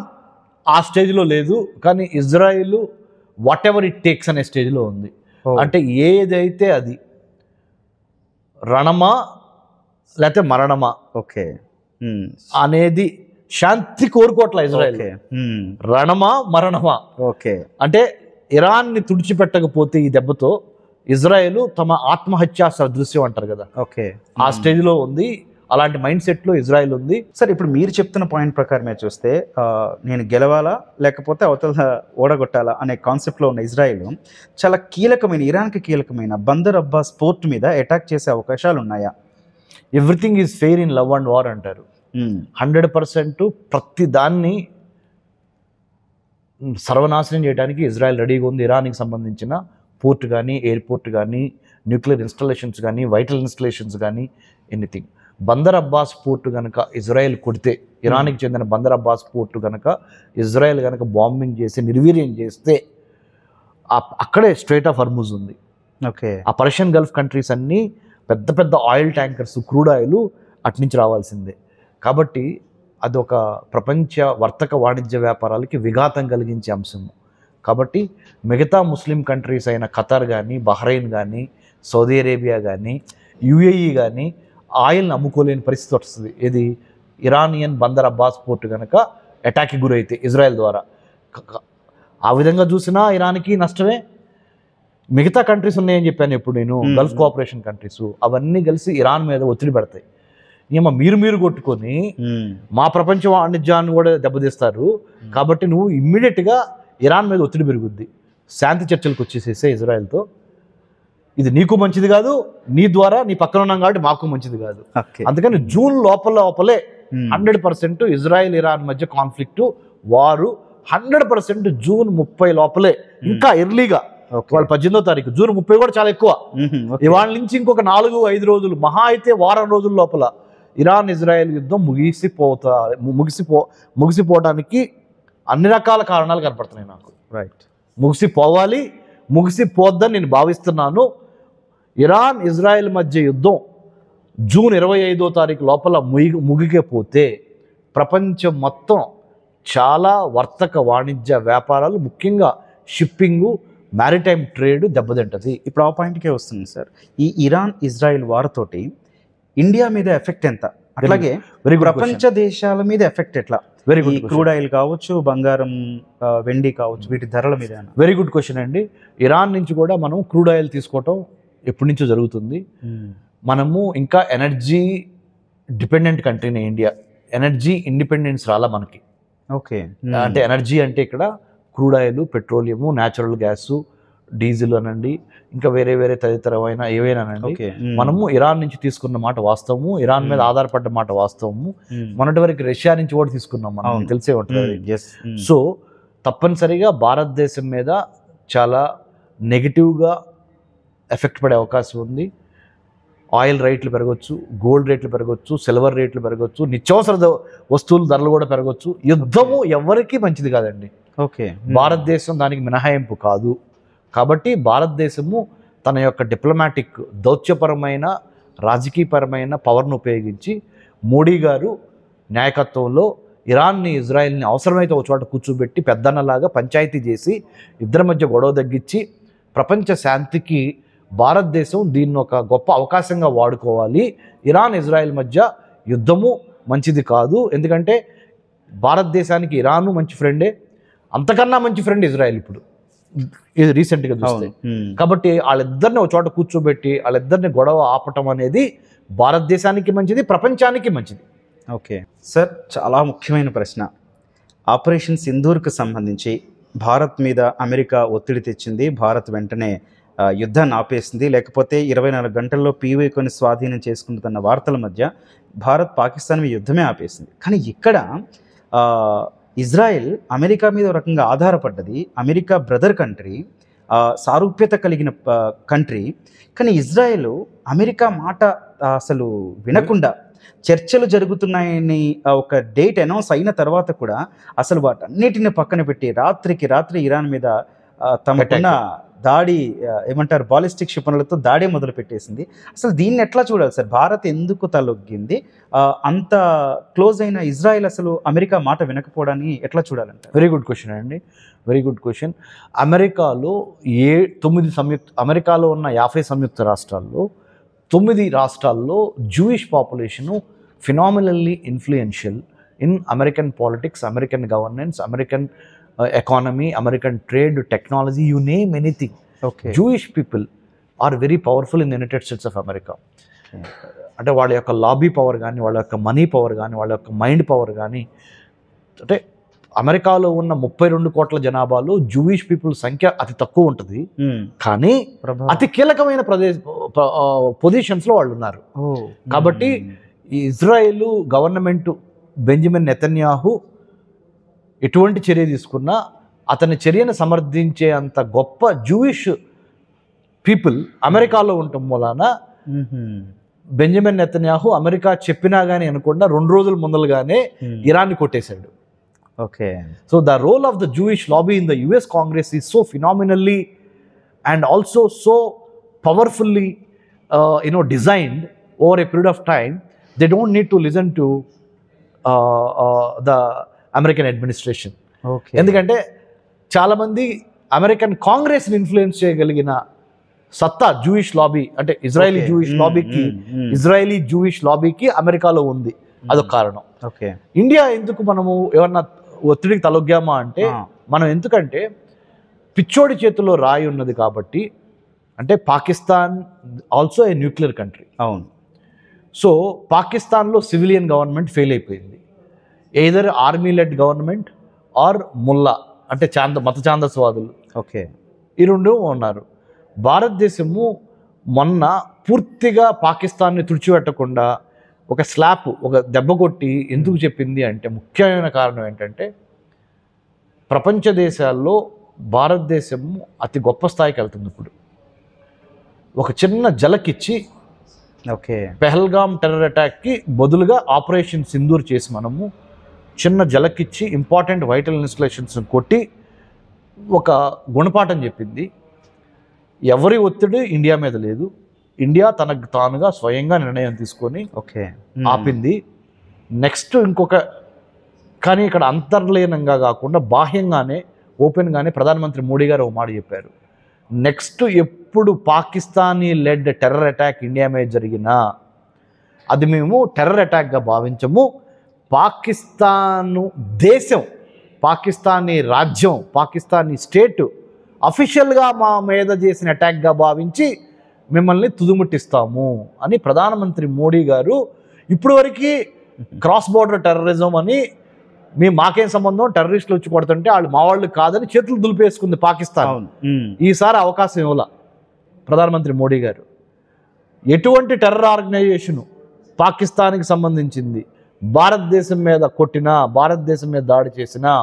ఆ స్టేజ్లో లేదు, కానీ Israel what ever it takes అనే స్టేజ్లో ఉంది. అంటే ఏదైతే అది రణమా లేకపోతే మరణమా ఓకే అనేది శాంతి కోరుకోవట్ల ఇజ్రాయెల్. రణమా మరణమా? ఓకే, అంటే ఇరాన్ని తుడిచిపెట్టకపోతే ఈ దెబ్బతో ఇజ్రాయెల్ తమ ఆత్మహత్యా సదృశ్యం అంటారు కదా, ఓకే, ఆ స్టేజ్లో ఉంది. అలాంటి మైండ్ సెట్లో ఇజ్రాయెల్ ఉంది. సార్, ఇప్పుడు మీరు చెప్తున్న పాయింట్ ప్రకారమే చూస్తే నేను గెలవాలా లేకపోతే అవతల ఓడగొట్టాలా అనే కాన్సెప్ట్లో ఉన్న ఇజ్రాయెల్ చాలా కీలకమైన, ఇరాన్కి కీలకమైన బందర్ అబ్బాస్ పోర్ట్ మీద అటాక్ చేసే అవకాశాలు ఉన్నాయా? Everything is fair in love and war అంటారు. 100% ప్రతి దాన్ని సర్వనాశనం చేయడానికి ఇజ్రాయెల్ రెడీగా ఉంది. ఇరాన్కి సంబంధించిన పోర్ట్ కానీ, ఎయిర్పోర్ట్ కానీ, న్యూక్లియర్ ఇన్స్టాలేషన్స్ కానీ, వైటల్ ఇన్స్టాలేషన్స్ కానీ, ఎనీథింగ్. బందర్ అబ్బాస్ పోర్టు కనుక ఇజ్రాయెల్ కొడితే, ఇరాన్కి చెందిన బందర్ అబ్బాస్ పోర్టు కనుక ఇజ్రాయెల్ కనుక బాంబింగ్ చేసి నిర్వీర్యం చేస్తే అక్కడే స్ట్రైట్ ఆఫ్ హర్మూజ్ ఉంది. ఓకే, ఆ పర్షియన్ గల్ఫ్ కంట్రీస్ అన్నీ పెద్ద పెద్ద ఆయిల్ ట్యాంకర్స్, క్రూడ్ ఆయిల్ అట్నుంచి రావాల్సిందే. కాబట్టి అదొక ప్రపంచ వర్తక వాణిజ్య వ్యాపారాలకి విఘాతం కలిగించే అంశము. కాబట్టి మిగతా ముస్లిం కంట్రీస్ అయిన ఖతర్ కానీ, బహ్రెయిన్ కానీ, సౌదీ అరేబియా కానీ, యుఏఈ కానీ ఆయిల్ని అమ్ముకోలేని పరిస్థితి వస్తుంది. ఇది ఇరానియన్ బందర్ అబ్బాస్ పోర్ట్ కనుక అటాక్కి గురైతే ఇజ్రాయెల్ ద్వారా. ఆ విధంగా చూసినా ఇరాన్కి నష్టమే. మిగతా కంట్రీస్ ఉన్నాయని చెప్పాను ఇప్పుడు నేను, గల్ఫ్ కోఆపరేషన్ కంట్రీస్, అవన్నీ కలిసి ఇరాన్ మీద ఒత్తిడి పెడతాయి. మీరు కొట్టుకొని మా ప్రపంచ వాణిజ్యాన్ని కూడా దెబ్బతీస్తారు. కాబట్టి నువ్వు ఇమ్మీడియట్గా ఇరాన్ మీద ఒత్తిడి పెరుగుద్ది, శాంతి చర్చలకు వచ్చేసేసే ఇజ్రాయెల్తో. ఇది నీకు మంచిది కాదు, నీ ద్వారా నీ పక్కన ఉన్నాం కాబట్టి మాకు మంచిది కాదు. అందుకని జూన్ లోపలే 100% ఇజ్రాయెల్ ఇరాన్ మధ్య కాన్ఫ్లిక్ట్ వారు 100% జూన్ 30 లోపలే, ఇంకా ఎర్లీగా వాళ్ళు 18వ తారీఖు, జూన్ 30 కూడా చాలా ఎక్కువ. ఇవాళ నుంచి ఇంకొక 4-5 రోజులు, మహా అయితే వారం రోజుల లోపల ఇరాన్ ఇజ్రాయెల్ యుద్ధం ముగిసిపోవడానికి అన్ని రకాల కారణాలు కనపడుతున్నాయి నాకు. రైట్, ముగిసిపోవాలి, ముగిసిపోద్దని నేను భావిస్తున్నాను. ఇరాన్ ఇజ్రాయెల్ మధ్య యుద్ధం జూన్ 25వ తారీఖు లోపల ముగిపోతే ప్రపంచం మొత్తం చాలా వర్తక వాణిజ్య వ్యాపారాలు, ముఖ్యంగా షిప్పింగు, మ్యారిటైమ్ ట్రేడ్ దెబ్బతింటది. ఇప్పుడు ఆ పాయింట్కే వస్తుంది సార్. ఈ ఇరాన్ ఇజ్రాయెల్ వార్ తోటి ఇండియా మీద ఎఫెక్ట్ ఎంత, అట్లాగే ప్రపంచ దేశాల మీద ఎఫెక్ట్ ఎట్లా? Very good. క్రూడ్ ఆయిల్ కావచ్చు, బంగారం, వెండి కావచ్చు, వీటి ధరల మీద. వెరీ గుడ్ క్వశ్చన్ అండి. ఇరాన్ నుంచి కూడా మనం క్రూడ్ ఆయిల్ తీసుకోవటం ఎప్పటి నుంచో జరుగుతుంది. మనము ఇంకా ఎనర్జీ డిపెండెంట్ కంట్రీనే ఇండియా. ఎనర్జీ ఇండిపెండెన్స్ రాలా మనకి. ఓకే, అంటే ఎనర్జీ అంటే ఇక్కడ crude oil, petroleum, natural gas, diesel అనండి, ఇంకా వేరే తదితరమైన ఏవైనానండి, మనము ఇరాన్ నుంచి తీసుకున్న మాట వాస్తవము, ఇరాన్ మీద ఆధారపడ్డ మాట వాస్తవము. మొన్నటి వరకు రష్యా నుంచి కూడా తీసుకున్నాం, మనం తెలిసే ఉంటుంది. సో తప్పనిసరిగా భారతదేశం మీద చాలా నెగిటివ్గా ఎఫెక్ట్ పడే అవకాశం ఉంది. ఆయిల్ రేట్లు పెరగచ్చు, గోల్డ్ రేట్లు పెరగచ్చు, సిల్వర్ రేట్లు పెరగచ్చు, నిత్యావసర వస్తువుల ధరలు కూడా పెరగచ్చు. యుద్ధము ఎవరికీ మంచిది కాదండి. ఓకే, భారతదేశం దానికి మినహాయింపు కాదు. కాబట్టి భారతదేశము తన యొక్క డిప్లొమాటిక్, దౌత్యపరమైన, రాజకీయపరమైన పవర్ను ఉపయోగించి మోడీ గారు నాయకత్వంలో ఇరాన్ని, ఇజ్రాయెల్ని అవసరమైతే ఒక చోట కూర్చోబెట్టి పెద్దన్నలాగా పంచాయతీ చేసి ఇద్దరి మధ్య గొడవ తగ్గించి ప్రపంచ శాంతికి భారతదేశం దీన్ని ఒక గొప్ప అవకాశంగా వాడుకోవాలి. ఇరాన్ ఇజ్రాయెల్ మధ్య యుద్ధము మంచిది కాదు, ఎందుకంటే భారతదేశానికి ఇరాను మంచి ఫ్రెండే, అంతకన్నా మంచి ఫ్రెండ్ ఇజ్రాయెల్ ఇప్పుడు ఇది రీసెంట్గా చూస్తే. కాబట్టి వాళ్ళిద్దరిని ఒక చోట కూర్చోబెట్టి వాళ్ళిద్దరిని గొడవ ఆపటం అనేది భారతదేశానికి మంచిది, ప్రపంచానికి మంచిది. ఓకే సార్, చాలా ముఖ్యమైన ప్రశ్న. ఆపరేషన్ సింధూర్కు సంబంధించి భారత్ మీద అమెరికా ఒత్తిడి తెచ్చింది. భారత్ వెంటనే యుద్ధాన్ని ఆపేసింది, లేకపోతే 24 గంటల్లో పీవైకొని స్వాధీనం చేసుకుంటున్న వార్తల మధ్య భారత్ పాకిస్తాన్ మీద యుద్ధమే ఆపేసింది. కానీ ఇక్కడ ఇజ్రాయెల్ అమెరికా మీద ఒక రకంగా ఆధారపడ్డది. అమెరికా బ్రదర్ కంట్రీ, సారూప్యత కలిగిన కంట్రీ. కానీ ఇజ్రాయెల్ అమెరికా మాట అసలు వినకుండా చర్చలు జరుగుతున్నాయని ఒక డేట్ అనౌన్స్ అయిన తర్వాత కూడా అసలు వాటన్నిటిని పక్కన పెట్టి రాత్రికి రాత్రి ఇరాన్ మీద తమకున్న దాడి, ఏమంటారు, బాలిస్టిక్ క్షిపణులతో దాడే మొదలు పెట్టేసింది. అసలు దీన్ని ఎట్లా చూడాలి సార్? భారత్ ఎందుకు తలొగ్గింది? అంత క్లోజ్ అయిన ఇజ్రాయెల్ అసలు అమెరికా మాట వినకపోవడాన్ని ఎట్లా చూడాలంటే? వెరీ గుడ్ క్వశ్చన్ అండి, వెరీ గుడ్ క్వశ్చన్. అమెరికాలో అమెరికాలో ఉన్న 50 సంయుక్త రాష్ట్రాల్లో 9 రాష్ట్రాల్లో Jewish population phenomenally influential in American politics, American governance, American economy, American trade, technology, you name anything. Jewish people are very powerful in the United States of America. అంటే వాళ్ళ యొక్క lobby power కానీ, వాళ్ళ యొక్క మనీ పవర్ కానీ, వాళ్ళ యొక్క mind power కానీ, అంటే అమెరికాలో ఉన్న 32 కోట్ల జనాభాలో జూయిష్ పీపుల్ సంఖ్య అతి తక్కువ ఉంటుంది, కానీ అతి కీలకమైన పొజిషన్స్లో వాళ్ళు ఉన్నారు. కాబట్టి ఈ ఇజ్రాయెల్ గవర్నమెంట్, బెంజమిన్ నెతన్యాహు ఎటువంటి చర్య తీసుకున్నా అతని చర్యను సమర్థించే అంత గొప్ప జూయిష్ పీపుల్ అమెరికాలో ఉండటం వలన బెంజమిన్ నెతన్యాహు అమెరికా చెప్పినా కానీ అనకుండా 2 రోజుల ముందలుగానే ఇరాన్ని కొట్టేశాడు. Okay, so the role of the Jewish lobby in the US Congress is so phenomenally and also so powerfully designed over a period of time. They don't need to listen to the American administration. ఎందుకంటే చాలామంది American కాంగ్రెస్ని influence చేయగలిగిన సత్తా Jewish lobby, అంటే Israeli Jewish లాబీకి అమెరికాలో ఉంది. అదొక కారణం. ఇండియా ఎందుకు మనము ఏమన్నా ఒత్తిడికి తలొగ్గామా అంటే, మనం ఎందుకంటే పిచ్చోడి చేతిలో రాయి ఉన్నది కాబట్టి. అంటే Pakistan also a nuclear country. అవును, సో పాకిస్తాన్లో సివిలియన్ గవర్నమెంట్ ఫెయిల్ అయిపోయింది. Either army led government or ముల్లా అంటే మత ఛాందసవాదులు, ఓకే, ఈ రెండు ఉన్నారు. భారతదేశము మొన్న పూర్తిగా పాకిస్తాన్ని తుడిచిపెట్టకుండా ఒక స్లాప్, ఒక దెబ్బ కొట్టి ఎందుకు చెప్పింది అంటే ముఖ్యమైన కారణం ఏంటంటే ప్రపంచ దేశాల్లో భారతదేశము అతి గొప్ప స్థాయికి వెళ్తుంది. ఇప్పుడు ఒక చిన్న జలకిచ్చి ఓకే, పెహల్గామ్ టెర్రర్ అటాక్కి బదులుగా ఆపరేషన్ సింధూర్ చేసి మనము చిన్న జలకిచ్చి ఇంపార్టెంట్ వైటల్ ఇన్స్టలేషన్స్ని కొట్టి ఒక గుణపాఠం చెప్పింది. ఎవరి ఒత్తిడి ఇండియా మీద లేదు. ఇండియా తనకు తానుగా స్వయంగా నిర్ణయం తీసుకొని ఓకే, ఆపింది. నెక్స్ట్ కానీ ఇక్కడ అంతర్లీనంగా కాకుండా బాహ్యంగానే ఓపెన్గానే ప్రధానమంత్రి మోడీ గారు ఒక మాట చెప్పారు. నెక్స్ట్ ఎప్పుడు Pakistani led terror attack India మీద జరిగినా అది మేము టెర్రర్ అటాక్గా భావించము. పాకిస్తాను దేశం, పాకిస్తానీ రాజ్యం, పాకిస్తానీ స్టేటు అఫీషియల్గా మా మీద చేసిన అటాక్గా భావించి మిమ్మల్ని తుదుముట్టిస్తాము అని ప్రధానమంత్రి మోడీ గారు ఇప్పుడు వరకు క్రాస్ బోర్డర్ టెర్రరిజం అని మాకేం సంబంధం, టెర్రరిస్టులు వచ్చి కొడుతుంటే వాళ్ళు మా వాళ్ళు కాదని చేతులు దులిపేసుకుంది పాకిస్తాన్. ఈసారి అవకాశం ఇవ్వాల ప్రధానమంత్రి మోడీ గారు. ఎటువంటి టెర్రర్ ఆర్గనైజేషను పాకిస్తాన్కి సంబంధించింది భారతదేశం మీద కొట్టినా, భారతదేశం మీద దాడి చేసినా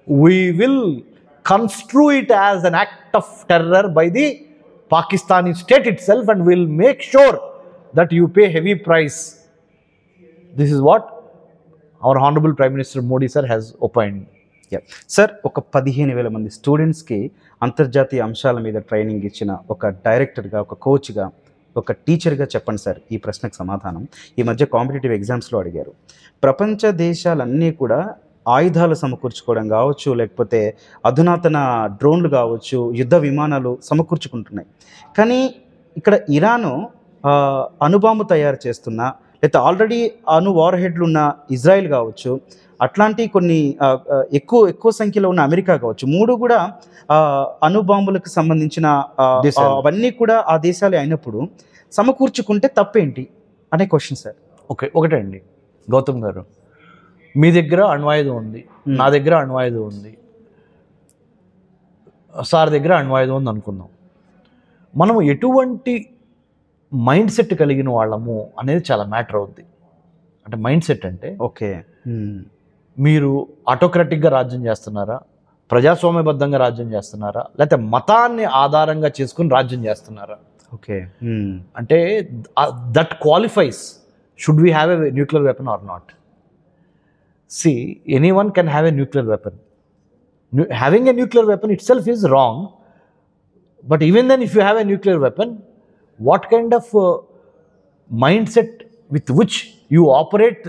we will construe it as an act of terror by the Pakistani state itself and will make sure that you pay heavy price. This is what our Honorable Prime Minister Modi sir has opined. Sir, ఒక 15,000 మంది స్టూడెంట్స్కి అంతర్జాతీయ అంశాల మీద training ఇచ్చిన ఒక డైరెక్టర్గా, ఒక కోచ్గా, ఒక టీచర్గా చెప్పండి సార్ ఈ ప్రశ్నకు సమాధానం. ఈ మధ్య కాంపిటేటివ్ ఎగ్జామ్స్లో అడిగారు. ప్రపంచ దేశాలన్నీ కూడా ఆయుధాలు సమకూర్చుకోవడం కావచ్చు, లేకపోతే అధునాతన డ్రోన్లు కావచ్చు, యుద్ధ విమానాలు సమకూర్చుకుంటున్నాయి. కానీ ఇక్కడ ఇరాను అణుబాంబు తయారు చేస్తున్నా, లేకపోతే ఆల్రెడీ వార్ హెడ్లు ఉన్న ఇజ్రాయెల్ కావచ్చు, అట్లాంటి కొన్ని ఎక్కువ సంఖ్యలో ఉన్న అమెరికా కావచ్చు, మూడు కూడా అణుబాంబులకు సంబంధించిన అవన్నీ కూడా ఆ దేశాలే అయినప్పుడు సమకూర్చుకుంటే తప్పేంటి అనే క్వశ్చన్ సార్. ఒకటే అండి గౌతమ్ గారు, మీ దగ్గర అణ్వాయుధం ఉంది, నా దగ్గర అణ్వాయుధం ఉంది, సార్ దగ్గర అణ్వాయుధం ఉంది అనుకుందాం. మనం ఎటువంటి మైండ్ సెట్ కలిగిన వాళ్ళము అనేది చాలా మ్యాటర్ అవుద్ది. అంటే మైండ్ సెట్ అంటే ఓకే, మీరు ఆటోక్రటిక్గా రాజ్యం చేస్తున్నారా, ప్రజాస్వామ్యబద్ధంగా రాజ్యం చేస్తున్నారా, లేకపోతే మతాన్ని ఆధారంగా చేసుకుని రాజ్యం చేస్తున్నారా? ఓకే, అంటే that qualifies should we have a nuclear weapon or not. See, anyone can have a nuclear weapon. Having a nuclear weapon itself is wrong. But even then, if you have a nuclear weapon, what kind of mindset with which you operate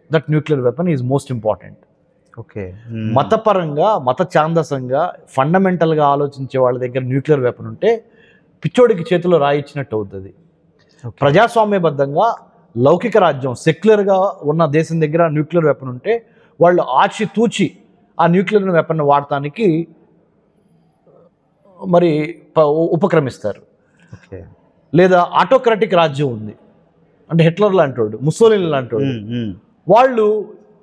that nuclear weapon is most important. Okay, మతపరంగా, మత ఛాందసంగా, ఫండమెంటల్గా ఆలోచించే వాళ్ళ దగ్గర nuclear weapon ఉంటే పిచ్చోడికి చేతిలో రాయిచ్చినట్టు అవుతుంది. ప్రజాస్వామ్యబద్ధంగా లౌకిక రాజ్యం, సెక్యులర్గా ఉన్న దేశం దగ్గర న్యూక్లియర్ వెపన్ ఉంటే వాళ్ళు ఆచితూచి ఆ న్యూక్లియర్ వెపన్ వాడటానికి మరి ఉపక్రమిస్తారు. ఓకే, లేదా ఆటోక్రటిక్ రాజ్యం ఉంది అంటే హిట్లర్ లాంటి వాడు, ముస్సోలిని లాంటి వాడు, వాళ్ళు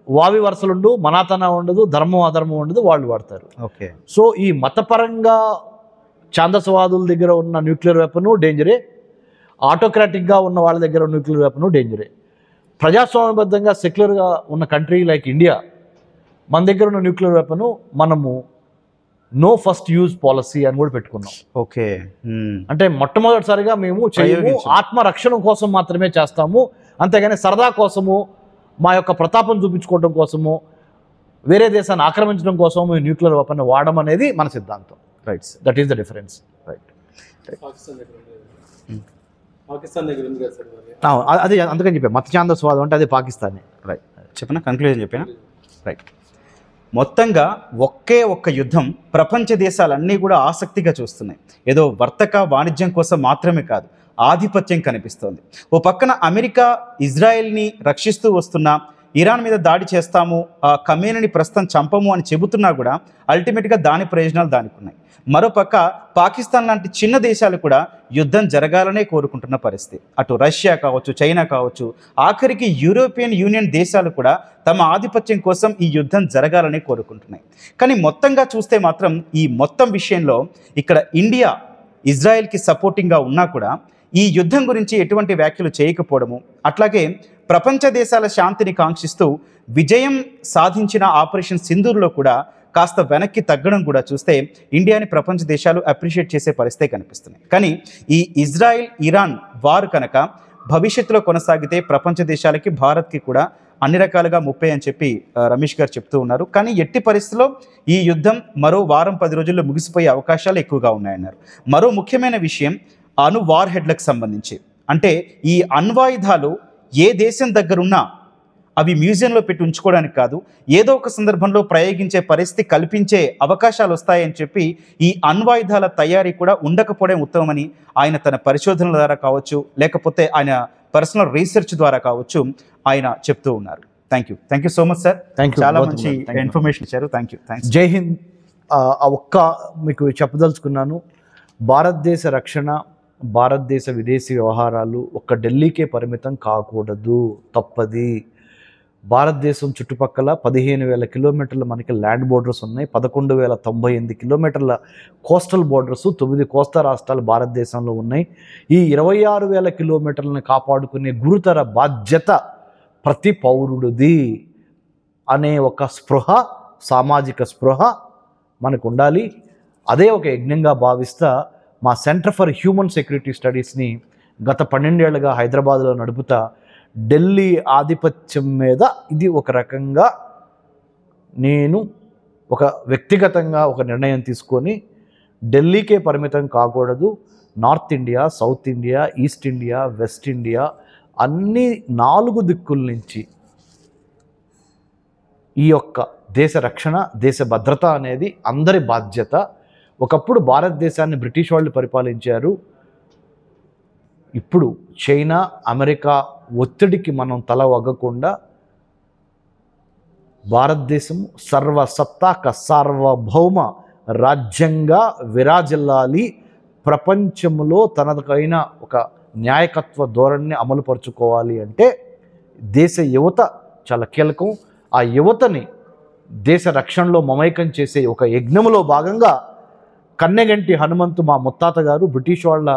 వావి వరుసలుండు, మనాతన ఉండదు, ధర్మం అధర్మం ఉండదు, వాళ్ళు వాడతారు. ఓకే, సో ఈ మతపరంగా ఛాందసవాదుల దగ్గర ఉన్న న్యూక్లియర్ వెపను డేంజరే, ఆటోక్రాటిక్గా ఉన్న వాళ్ళ దగ్గర న్యూక్లియర్ వెపను డేంజరే. ప్రజాస్వామ్యబద్ధంగా సెక్యులర్గా ఉన్న కంట్రీ లైక్ ఇండియా, మన దగ్గర ఉన్న న్యూక్లియర్ వెపను మనము నో ఫస్ట్ యూజ్ పాలసీ అని కూడా పెట్టుకున్నాం. ఓకే, అంటే మొట్టమొదటిసారిగా మేము చేయము, ఆత్మరక్షణ కోసం మాత్రమే చేస్తాము, అంతేగాని సరదా కోసము, మా యొక్క ప్రతాపం చూపించుకోవడం కోసము, వేరే దేశాన్ని ఆక్రమించడం కోసము మేము న్యూక్లియర్ వెపన్ వాడడం అనేది మన సిద్ధాంతం. Right, that is the difference. Right, Pakistan దగ్గర ఉంది కదా సార్, అది అందుకని చెప్పా మత ఛాందస్వాదం అంటే అది పాకిస్తానే. రైట్, చెప్పిన కన్క్లూజన్ చెప్పిన. రైట్, మొత్తంగా ఒక్క యుద్ధం ప్రపంచ దేశాలన్నీ కూడా ఆసక్తిగా చూస్తున్నాయి. ఏదో వర్తక వాణిజ్యం కోసం మాత్రమే కాదు, ఆధిపత్యం కనిపిస్తోంది. ఓ పక్కన అమెరికా ఇజ్రాయెల్ని రక్షిస్తూ వస్తున్న ఇరాన్ మీద దాడి చేస్తాము, ఖమేనీని ప్రస్తుతం చంపము అని చెబుతున్నా కూడా అల్టిమేట్గా దాని ప్రయోజనాలు దానికి ఉన్నాయి. మరోపక్క పాకిస్తాన్ లాంటి చిన్న దేశాలు కూడా యుద్ధం జరగాలనే కోరుకుంటున్న పరిస్థితి. అటు రష్యా కావచ్చు, చైనా కావచ్చు, ఆఖరికి యూరోపియన్ యూనియన్ దేశాలు కూడా తమ ఆధిపత్యం కోసం ఈ యుద్ధం జరగాలని కోరుకుంటున్నాయి. కానీ మొత్తంగా చూస్తే మాత్రం ఈ మొత్తం విషయంలో ఇక్కడ ఇండియా ఇజ్రాయెల్కి సపోర్టింగ్గా ఉన్నా కూడా ఈ యుద్ధం గురించి ఎటువంటి వ్యాఖ్యలు చేయకపోవడము, అట్లాగే ప్రపంచ దేశాల శాంతిని కాంక్షిస్తూ విజయం సాధించిన ఆపరేషన్ సింధూర్లో కూడా కాస్త వెనక్కి తగ్గడం కూడా చూస్తే ఇండియాని ప్రపంచ దేశాలు అప్రిషియేట్ చేసే పరిస్థితే కనిపిస్తున్నాయి. కానీ ఈ ఇజ్రాయిల్ ఇరాన్ వార్ కనుక భవిష్యత్తులో కొనసాగితే ప్రపంచ దేశాలకి, భారత్కి కూడా అన్ని రకాలుగా ముప్పే అని చెప్పి రమేష్ గారు చెప్తూ ఉన్నారు. కానీ ఎట్టి పరిస్థితుల్లో ఈ యుద్ధం మరో వారం 10 రోజుల్లో ముగిసిపోయే అవకాశాలు ఎక్కువగా ఉన్నాయన్నారు. మరో ముఖ్యమైన విషయం అణు వార్ హెడ్లకు సంబంధించి, అంటే ఈ అణ్వాయుధాలు ఏ దేశం దగ్గరున్నా అవి మ్యూజియంలో పెట్టి ఉంచుకోవడానికి కాదు, ఏదో ఒక సందర్భంలో ప్రయోగించే పరిస్థితి కల్పించే అవకాశాలు వస్తాయని చెప్పి ఈ అణ్వాయుధాల తయారీ కూడా ఉండకపోవడం ఉత్తమమని ఆయన తన పరిశోధనల ద్వారా కావచ్చు, లేకపోతే ఆయన పర్సనల్ రీసెర్చ్ ద్వారా కావచ్చు ఆయన చెప్తూ ఉన్నారు. Thank you so much sir. చాలా మంచి ఇన్ఫర్మేషన్ ఇచ్చారు. థ్యాంక్స్. జై హింద్. ఒక్క మీకు చెప్పదలుచుకున్నాను, భారతదేశ రక్షణ, భారతదేశ విదేశీ వ్యవహారాలు ఒక్క ఢిల్లీకే పరిమితం కాకూడదు, తప్పది. భారతదేశం చుట్టుపక్కల 15,000 కిలోమీటర్లు మనకి ల్యాండ్ బోర్డర్స్ ఉన్నాయి, 11,098 కిలోమీటర్ల కోస్టల్ బోర్డర్స్, 9 కోస్తా రాష్ట్రాలు భారతదేశంలో ఉన్నాయి. ఈ 26,000 కిలోమీటర్లను కాపాడుకునే గురుతర బాధ్యత ప్రతి పౌరుడిది అనే ఒక స్పృహ, సామాజిక స్పృహ మనకు ఉండాలి. అదే ఒక యజ్ఞంగా భావిస్తా మా సెంటర్ ఫర్ హ్యూమన్ సెక్యూరిటీ స్టడీస్ని గత 12 ఏళ్ళుగా హైదరాబాద్లో నడుపుతా ఢిల్లీ ఆధిపత్యం మీద ఇది ఒక రకంగా నేను ఒక వ్యక్తిగతంగా ఒక నిర్ణయం తీసుకొని ఢిల్లీకే పరిమితం కాకూడదు, north India, south India, east India, west India అన్ని 4 దిక్కుల నుంచి ఈ యొక్క దేశ రక్షణ, దేశ భద్రత అనేది అందరి బాధ్యత. ఒకప్పుడు భారతదేశాన్ని బ్రిటిష్ వాళ్ళు పరిపాలించారు. ఇప్పుడు చైనా, అమెరికా ఒత్తిడికి మనం తల వగ్గకుండా భారతదేశం సర్వసత్తాక సార్వభౌమ రాజ్యంగా విరాజిల్లాలి, ప్రపంచంలో తనదైన ఒక న్యాయకత్వ ధోరణిని అమలుపరుచుకోవాలి అంటే దేశ యువత చాలా కీలకం. ఆ యువతని దేశ రక్షణలో మమైకం చేసే ఒక యజ్ఞంలో భాగంగా కన్నెగంటి హనుమంతు మా ముత్తాత గారు బ్రిటిష్ వాళ్ళ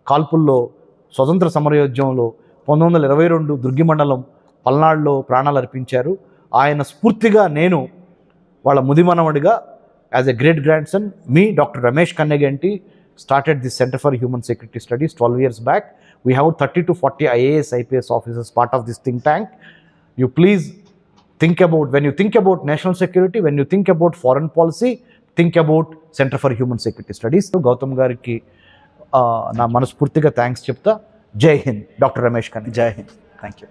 కాల్పుల్లో స్వతంత్ర సమరయోద్యమంలో 1922 దుర్గి మండలం పల్నాడులో ప్రాణాలు అర్పించారు. ఆయన స్ఫూర్తిగా నేను వాళ్ళ ముదిమనవడిగా as a great grandson me doctor Ramesh Kanneganti started this Center for Human Security Studies 12 years back. We have 30 to 40 IAS, IPS officers part of this think tank. You please think about, when you think about national security, when you think about foreign policy, think about Center for Human Security Studies. Gautam gariki na manaspurtiga thanks chepta. Jai Hind, Dr. Ramesh Kanne. జై Hind. Thank you.